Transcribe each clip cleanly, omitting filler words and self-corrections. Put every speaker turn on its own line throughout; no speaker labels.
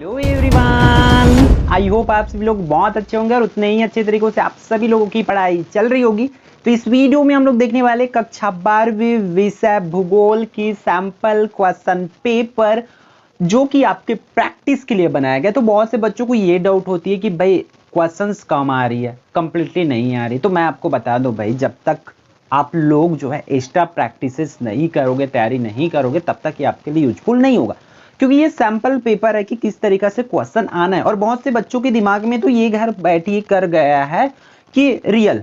Hello everyone, I hope आप सभी लोग बहुत अच्छे होंगे और उतने ही अच्छे तरीकों से आप सभी लोगों की पढ़ाई चल रही होगी। तो इस वीडियो में हम लोग देखने वाले कक्षा 12वीं विषय भूगोल की सैंपल क्वेश्चन पेपर, जो कि आपके प्रैक्टिस के लिए बनाया गया। तो बहुत से बच्चों को ये डाउट होती है कि भाई क्वेश्चंस कम आ रही है, कंप्लीटली नहीं आ रही। तो मैं आपको बता दूं भाई, जब तक आप लोग जो है एक्स्ट्रा प्रैक्टिसेस नहीं करोगे, तैयारी नहीं करोगे, तब तक ये आपके लिए यूजफुल नहीं होगा। क्योंकि ये सैंपल पेपर है कि किस तरीके से क्वेश्चन आना है। और बहुत से बच्चों के दिमाग में तो ये घर बैठिए कर गया है कि रियल।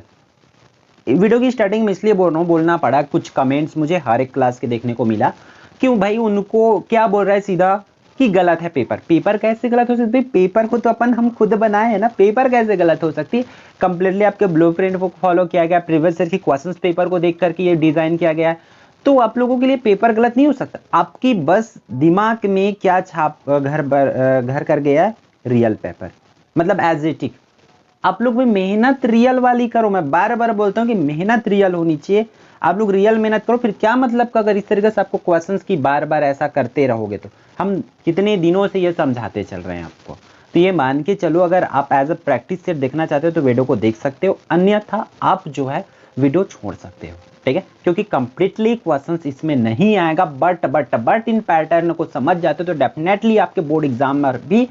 वीडियो की स्टार्टिंग में इसलिए बोल रहा हूँ, बोलना पड़ा, कुछ कमेंट्स मुझे हर एक क्लास के देखने को मिला। क्यों भाई, उनको क्या बोल रहा है सीधा कि गलत है पेपर। पेपर कैसे गलत हो सकती है? पेपर को तो हम खुद बनाए हैं ना, पेपर कैसे गलत हो सकती है? कंप्लीटली आपके ब्लूप्रिंट को फॉलो किया गया, प्रीवियस ईयर की क्वेश्चंस पेपर को देख करके ये डिजाइन किया गया है। तो आप लोगों के लिए पेपर गलत नहीं हो सकता। आपकी बस दिमाग में क्या छाप घर कर गया है? रियल पेपर, मतलब एज इट इज। आप लोग भी मेहनत रियल वाली करो। मैं बार बार बोलता हूँ कि मेहनत रियल होनी चाहिए। आप लोग रियल मेहनत करो। फिर क्या मतलब का अगर इस तरीके से आपको क्वेश्चंस की बार बार ऐसा करते रहोगे तो? हम कितने दिनों से ये समझाते चल रहे हैं आपको। तो ये मान के चलो, अगर आप एज अ प्रैक्टिस सेट देखना चाहते हो तो वीडियो को देख सकते हो, अन्यथा आप जो है वीडियो छोड़ सकते हो। ठीक है, क्योंकि कंप्लीटली क्वेश्चंस इसमें नहीं आएगा। बट इन पैटर्न को समझ जाते हो तो डेफिनेटली आपके बोर्ड एग्जाम में भी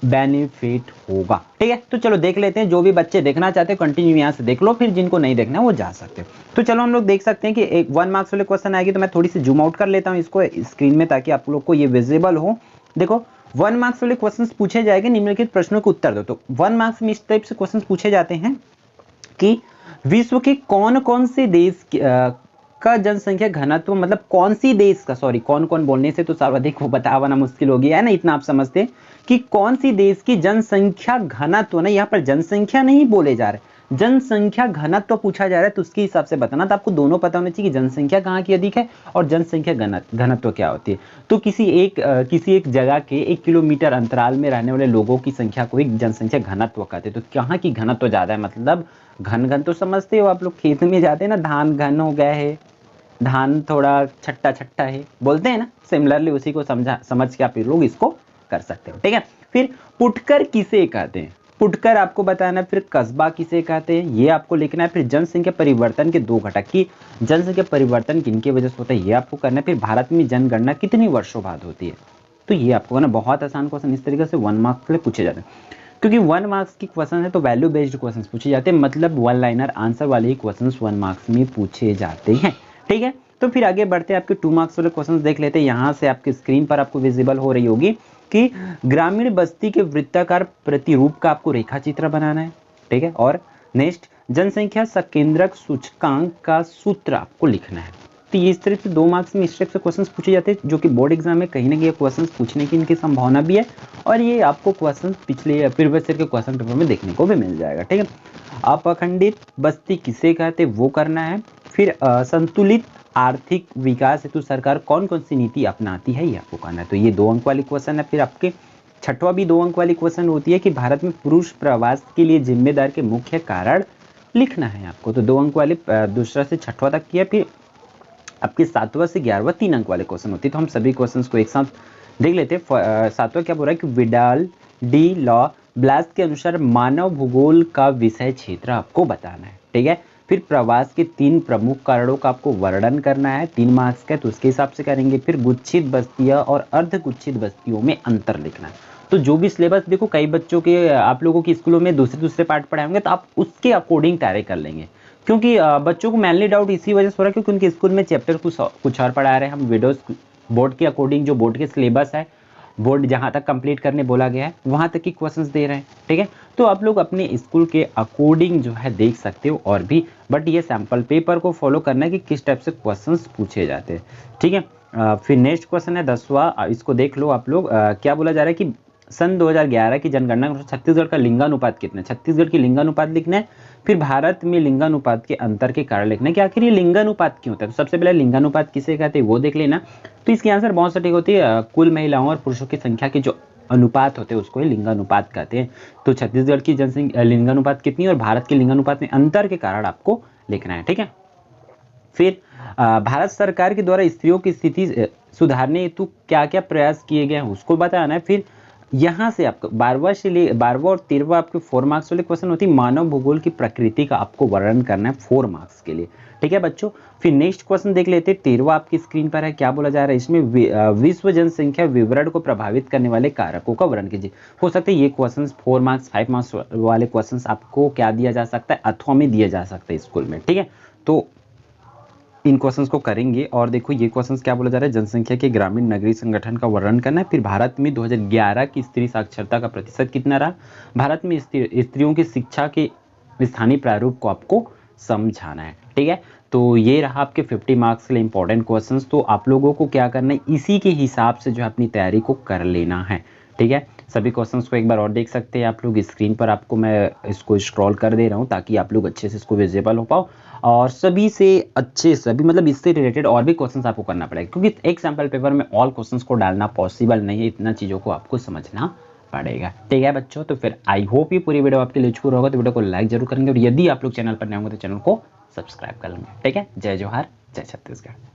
बेनिफिट होगा। ठीक है, तो चलो देख लेते हैं। जो भी बच्चे देखना चाहते हैं कंटिन्यू यहाँ से देख लो, फिर जिनको नहीं देखना वो जा सकते हो। तो चलो हम लोग देख सकते हैं कि एक 1 मार्क्स वाले क्वेश्चन आएगी। तो मैं थोड़ी सी जूम आउट कर लेता हूँ इसको स्क्रीन में, ताकि आप लोग को ये विजिबल हो। देखो, 1 मार्क्स वाले क्वेश्चन पूछे जाएंगे, निम्नलिखित प्रश्नों के उत्तर दो। तो 1 मार्क्स में इस टाइप से क्वेश्चन पूछे जाते हैं कि विश्व के कौन कौन से देश का जनसंख्या घनत्व, मतलब कौन सी देश का, सॉरी कौन कौन बोलने से तो सर्वाधिक वो बताना मुश्किल हो गया है ना, इतना आप समझते हैं कि कौन सी देश की जनसंख्या घनत्व, ना यहाँ पर जनसंख्या नहीं बोले जा रहे, जनसंख्या घनत्व पूछा जा रहा है। तो उसके हिसाब से बताना। तो आपको दोनों पता होना चाहिए कि जनसंख्या कहाँ की अधिक है और जनसंख्या घनत्व क्या होती है। तो किसी एक जगह के 1 किलोमीटर अंतराल में रहने वाले लोगों की संख्या को एक जनसंख्या घनत्व कहते हैं। तो कहाँ की घनत्व ज्यादा है, मतलब घन तो समझते हो आप लोग, खेत में जाते हैं ना, धान घन हो गया है, धान थोड़ा छट्टा छट्टा है, बोलते हैं ना। सिमिलरली उसी को समझ के आप लोग इसको कर सकते हो। ठीक है, फिर पुटकर किसे कहते हैं, पुटकर आपको बताना है। फिर कस्बा किसे कहते हैं ये आपको लिखना है। फिर जनसंख्या परिवर्तन के दो घटक की जनसंख्या परिवर्तन किनकी वजह से होता है ये आपको करना है। फिर भारत में जनगणना कितनी वर्षों बाद होती है, तो ये आपको करना। बहुत आसान क्वेश्चन इस तरीके से 1 मार्क्स के लिए पूछे जाते हैं। क्योंकि 1 मार्क्स की क्वेश्चन है तो वैल्यू बेस्ड क्वेश्चन पूछे जाते हैं, मतलब 1 लाइनर आंसर वाले ही क्वेश्चन 1 मार्क्स में पूछे जाते हैं। ठीक है, तो फिर आगे बढ़ते हैं, आपके 2 मार्क्स वाले क्वेश्चन देख लेते हैं। यहाँ से आपकी स्क्रीन पर आपको विजिबल हो रही होगी कि ग्रामीण बस्ती के वृत्ताकार प्रतिरूप का आपको रेखा चित्र बनाना है। ठीक है, और नेक्स्ट जनसंख्या संकेंद्रक सूचकांक का सूत्र आपको लिखना है। तो ये इस तरह से 2 मार्क्स में इस टाइप से क्वेश्चंस पूछे जाते हैं, जो कि बोर्ड एग्जाम में कहीं ना कहीं क्वेश्चंस पूछने की इनकी संभावना भी है। और ये आपको क्वेश्चंस पिछले प्रीवियस ईयर के क्वेश्चन पेपर में देखने को भी मिल जाएगा। ठीक है, अपखंडित बस्ती किसे कहते वो करना है। फिर संतुलित आर्थिक विकास हेतु सरकार कौन कौन सी नीति अपनाती है ये आपको करना है। तो ये 2 अंक वाली क्वेश्चन है। फिर आपके छठवां भी 2 अंक वाली क्वेश्चन होती है कि भारत में पुरुष प्रवास के लिए जिम्मेदार के मुख्य कारण लिखना है आपको। तो 2 अंक वाले दूसरा से छठवां तक किया। फिर आपके 7वां से 11वां 3 अंक वाले क्वेश्चन होते हैं। तो हम सभी क्वेश्चंस को एक साथ देख लेते हैं। 7वां क्या बोल रहा है कि विडाल डी लॉ ब्लास के अनुसार मानव भूगोल का विषय क्षेत्र आपको बताना है। ठीक है, फिर प्रवास के 3 प्रमुख कारणों का आपको वर्णन करना है। 3 मार्क्स का, तो उसके हिसाब से करेंगे। फिर गुच्छित बस्तियां और अर्धगुच्छित बस्तियों में अंतर लिखना है। तो जो भी सिलेबस, देखो कई बच्चों के, आप लोगों के स्कूलों में दूसरे पार्ट पढ़ाए होंगे, तो आप उसके अकॉर्डिंग तैयारी कर लेंगे। क्योंकि बच्चों को मेनली डाउट इसी वजह से हो रहा है क्योंकि उनके स्कूल में चैप्टर कुछ और पढ़ा रहे हैं। हम वीडियोस बोर्ड के अकॉर्डिंग, जो बोर्ड के सिलेबस है, बोर्ड जहां तक कंप्लीट करने बोला गया है वहां तक की क्वेश्चंस दे रहे हैं। ठीक है, तो आप लोग अपने स्कूल के अकॉर्डिंग जो है देख सकते हो और भी, बट ये सैंपल पेपर को फॉलो करना है कि किस टाइप से क्वेश्चंस पूछे जाते हैं। ठीक है, फिर नेक्स्ट क्वेश्चन है 10वां, इसको देख लो आप लोग। क्या बोला जा रहा है कि सन 2011 की जनगणना के अनुसार छत्तीसगढ़ का लिंगानुपात कितना है। छत्तीसगढ़ की लिंगानुपात लिखना है। फिर भारत में लिंगानुपात के अंतर के कारण लिखना है कि आखिर ये लिंगानुपात क्यों होता है। तो सबसे पहले लिंगानुपात किसे कहते हैं वो देख लेना। तो इसकी आंसर बहुत सटीक होती है, कुल महिलाओं और पुरुषों की संख्या के जो अनुपात होते हैं उसको ही लिंगानुपात कहते हैं। तो छत्तीसगढ़ की जनसंख्या लिंगानुपात कितनी है और भारत के लिंगानुपात में अंतर के कारण आपको लिखना है। ठीक है, फिर भारत सरकार के द्वारा स्त्रियों की स्थिति सुधारने हेतु क्या क्या प्रयास किए गए हैं उसको बताना है। फिर यहाँ से आपको 12वां और 13वां आपके 4 मार्क्स वाले क्वेश्चन होती है। मानव भूगोल की प्रकृति का आपको वर्णन करना है 4 मार्क्स के लिए, ठीक है बच्चों। फिर नेक्स्ट क्वेश्चन देख लेते हैं, 13वां आपकी स्क्रीन पर है। क्या बोला जा रहा है इसमें, विश्व जनसंख्या विवरण को प्रभावित करने वाले कारकों का वर्णन कीजिए। हो सकता है ये क्वेश्चन 4 मार्क्स 5 मार्क्स वाले क्वेश्चन आपको क्या दिया जा सकता है, अथवा में दिया जा सकता है स्कूल में, ठीक है। तो इन क्वेश्चंस को करेंगे। और देखो ये क्वेश्चंस क्या बोला जा रहा है, जनसंख्या के ग्रामीण नगरीय संगठन का वर्णन करना है। फिर भारत में 2011 की स्त्री साक्षरता का प्रतिशत कितना रहा, भारत में स्त्रियों की शिक्षा के स्थानीय प्रारूप को आपको समझाना है, ठीक है। तो ये रहा आपके 50 मार्क्स के लिए इंपॉर्टेंट क्वेश्चंस। तो आप लोगों को क्या करना है, इसी के हिसाब से जो है अपनी तैयारी को कर लेना है, ठीक है। सभी क्वेश्चंस को एक बार और देख सकते हैं आप लोग स्क्रीन पर, आपको मैं इसको स्क्रॉल कर दे रहा हूँ ताकि आप लोग अच्छे से इसको विजिबल हो पाओ। और सभी से अच्छे सभी मतलब इससे रिलेटेड और भी क्वेश्चंस आपको करना पड़ेगा, क्योंकि एक सैम्पल पेपर में ऑल क्वेश्चंस को डालना पॉसिबल नहीं है, इतना चीज़ों को आपको समझना पड़ेगा, ठीक है बच्चों। तो फिर आई होप ये पूरी वीडियो आपके लिए यूजफुल होगा, तो वीडियो को लाइक जरूर करेंगे और यदि आप लोग चैनल पर नए होंगे तो चैनल को सब्सक्राइब कर लेंगे, ठीक है। जय जोहार, जय छत्तीसगढ़।